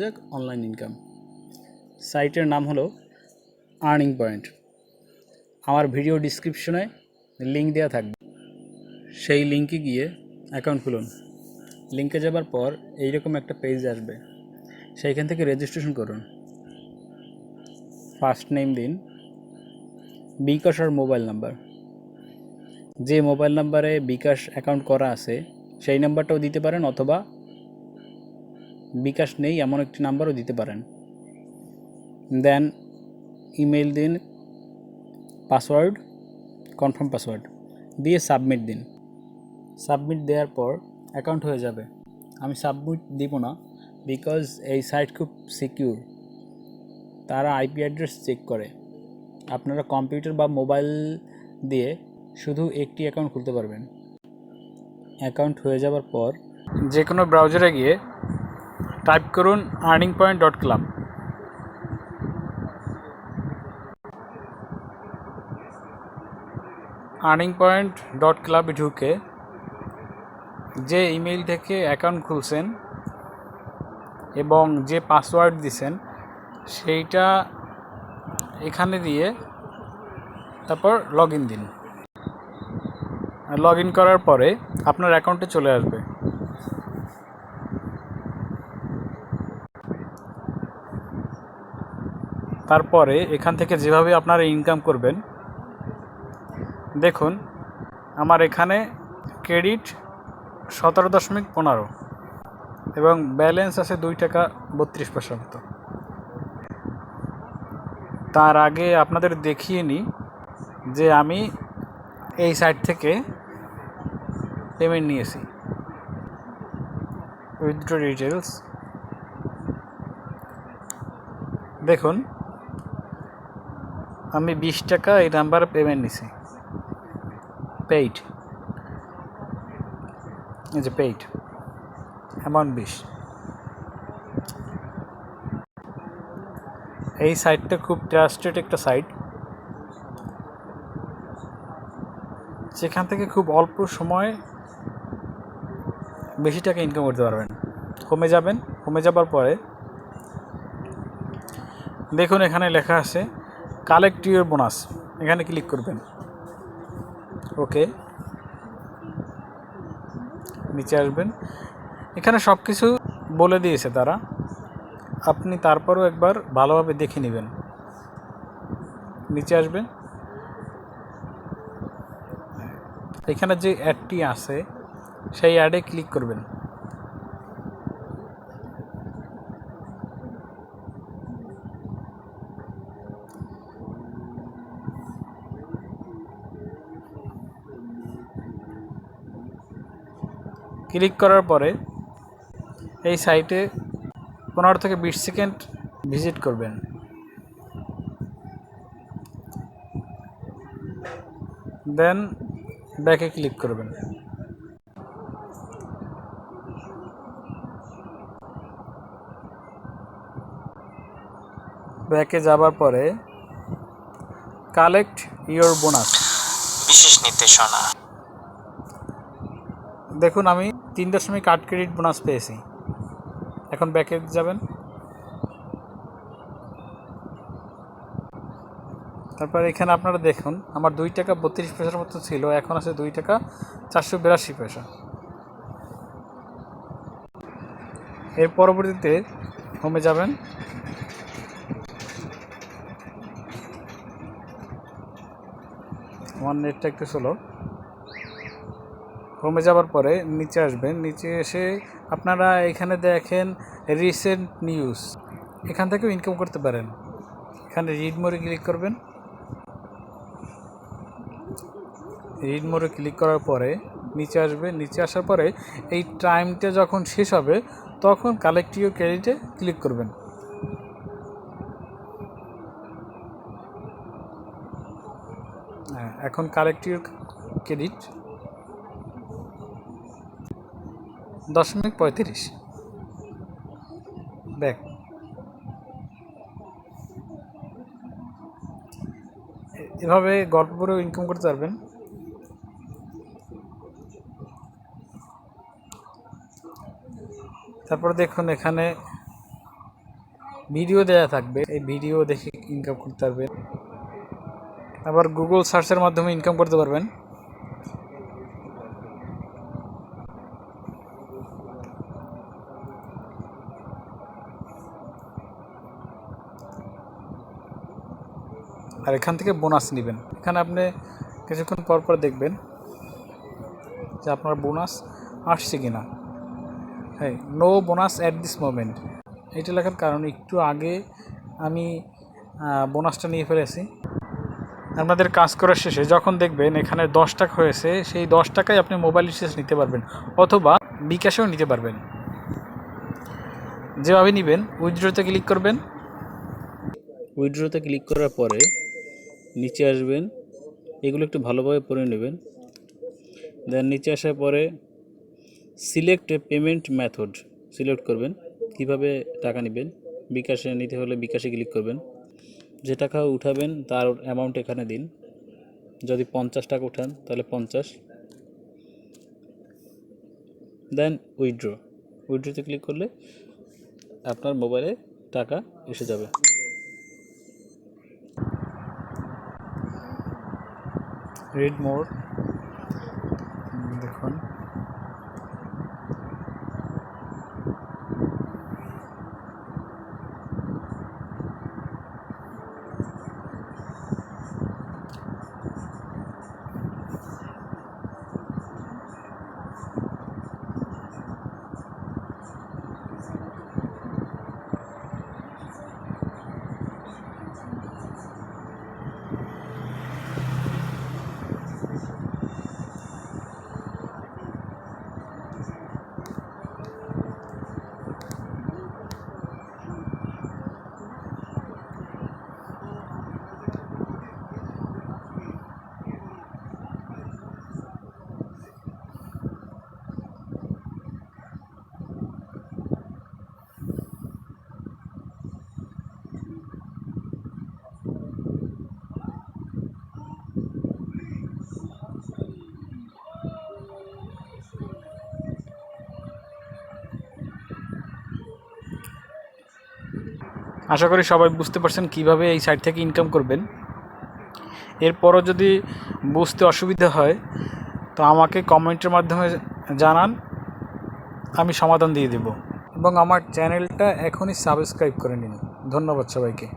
যাক online income. সাইটের নাম হলো আর্নিং পয়েন্ট। আমার ভিডিও ডিসক্রিপশনে লিঙ্ক দেওয়া থাকবে, সেই লিঙ্কে গিয়ে অ্যাকাউন্ট খুলুন। লিঙ্কে যাবার পর এইরকম একটা পেজ আসবে, সেইখান থেকে রেজিস্ট্রেশন করুন। ফার্স্ট নেম দিন, বিকাশ আর মোবাইল নাম্বার। যে মোবাইল নাম্বারে বিকাশ অ্যাকাউন্ট করা আছে সেই নাম্বারটাও দিতে পারেন, অথবা বিকাশ নেই এমন একটি নাম্বারও দিতে পারেন। দেন ইমেল দিন, পাসওয়ার্ড, কনফার্ম পাসওয়ার্ড দিয়ে সাবমিট দিন। সাবমিট দেওয়ার পর অ্যাকাউন্ট হয়ে যাবে। আমি সাবমিট দিব না, বিকজ এই সাইট খুব সিকিউর। তারা আইপি অ্যাড্রেস চেক করে। আপনারা কম্পিউটার বা মোবাইল দিয়ে শুধু একটি অ্যাকাউন্ট খুলতে পারবেন। অ্যাকাউন্ট হয়ে যাবার পর যে কোনো ব্রাউজারে গিয়ে টাইপ করুন earningpoint.club। earningpoint.club ঢুকে যে ইমেইল থেকে অ্যাকাউন্ট খুলছেন এবং যে পাসওয়ার্ড দিছেন সেইটা এখানে দিয়ে তারপর log Inn Din. Log in করার পরে আপনার অ্যাকাউন্টে চলে আসবে। তারপরে এখান থেকে যেভাবে আপনারা ইনকাম করবেন, দেখুন আমার এখানে ক্রেডিট 17.15 এবং ব্যালেন্স আছে 2 টাকা 32 পয়সার মতো। তার আগে আপনাদের দেখিয়ে নিই যে আমি এই সাইট থেকে পেমেন্ট নিয়েছি। উইথড্র ডিটেলস দেখুন, আমি 20 টাকা এই নাম্বারে পেমেন্ট নিছি। পেইড, এই যে পেইড অ্যামাউন্ট 20। এই সাইটটা খুব ট্রাস্টেড একটা সাইট, যেখান থেকে খুব অল্প সময়ে বেশি টাকা ইনকাম করতে পারবেন। হোমে যাবেন, হোমে যাবার পরে দেখুন এখানে লেখা আছে কালেক্ট ইউর বোনাস। এখানে ক্লিক করবেন। ওকে, নিচে আসবেন। এখানে সব কিছু বলে দিয়েছে তারা, আপনি তারপরও একবার ভালোভাবে দেখে নেবেন। নিচে আসবেন, এখানে যে অ্যাডটি আছে সেই অ্যাডে ক্লিক করবেন। ক্লিক করার পরে এই সাইটে 15 থেকে 20 সেকেন্ড ভিজিট করবেন। দেন ব্যাকে ক্লিক করবেন। ব্যাকে যাবার পরে কালেক্ট ইওর বোনাস বিশেষ নির্দেশনা। দেখুন আমি 3.8 ক্রেডিট বোনাস পেয়েছি। এখন ব্যাকে যাবেন, তারপর এখানে আপনারা দেখুন আমার 2 টাকা 32 পয়সার মতো ছিল, এখন আছে 2 টাকা 482 পয়সা। এর পরবর্তীতে হোমে যাবেন, আমার নেটটা একটু স্লো। হোমে যাবার পরে নিচে আসবেন, নিচে এসে আপনারা এখানে দেখেন রিসেন্ট নিউজ, এখান থেকেও ইনকাম করতে পারেন। এখানে রিড মোরে ক্লিক করবেন। রিড মোরে ক্লিক করার পরে নিচে আসবে। নিচে আসার পরে এই টাইমটা যখন শেষ হবে তখন কালেক্ট ইওর ক্রেডিটে ক্লিক করবেন। এখন কালেক্ট ইওর ক্রেডিট 0.35 ব্যাক। এভাবে গল্প করেও ইনকাম করতে পারবেন। তারপরে দেখুন এখানে ভিডিও দেওয়া থাকবে, এই ভিডিও দেখে ইনকাম করতে পারবেন। আবার গুগল সার্চের মাধ্যমে ইনকাম করতে পারবেন। আর এখান থেকে বোনাস নেবেন। এখানে আপনি কিছুক্ষণ পর পর দেখবেন যে আপনার বোনাস আসছে কিনা। হ্যাঁ, no bonus at this moment, এটা লেখার কারণ একটু আগে আমি বোনাসটা নিয়ে ফেলেছি। আপনাদের কাজ করার শেষে যখন দেখবেন এখানে 10 টাকা হয়েছে, সেই 10 টাকায় আপনি মোবাইল রিচার্জ নিতে পারবেন অথবা বিকাশেও নিতে পারবেন। যেভাবে নেবেন, উইথড্রোতে ক্লিক করবেন। উইথড্রোতে ক্লিক করার পরে নিচে আসবেন, এগুলো একটু ভালোভাবে পড়ে নেবেন। দেন নিচে আসার পরে সিলেক্ট এ পেমেন্ট মেথড সিলেক্ট করবেন, কিভাবে টাকা নেবেন। বিকাশে নিতে হলে বিকাশে ক্লিক করবেন। যে টাকা উঠাবেন তার অ্যামাউন্ট এখানে দিন। যদি 50 টাকা উঠান তাহলে 50। দেন উইথড্রোতে ক্লিক করলে আপনার মোবাইলে টাকা এসে যাবে। রিড মোর, দেখুন আশা করি সবাই বুঝতে পারছেন কিভাবে এই সাইট থেকে ইনকাম করবেন। এরপরও যদি বুঝতে অসুবিধা হয় তো আমাকে কমেন্টের মাধ্যমে জানান, আমি সমাধান দিয়ে দেব। এবং আমার চ্যানেলটা এখনই সাবস্ক্রাইব করে নিন। ধন্যবাদ সবাইকে।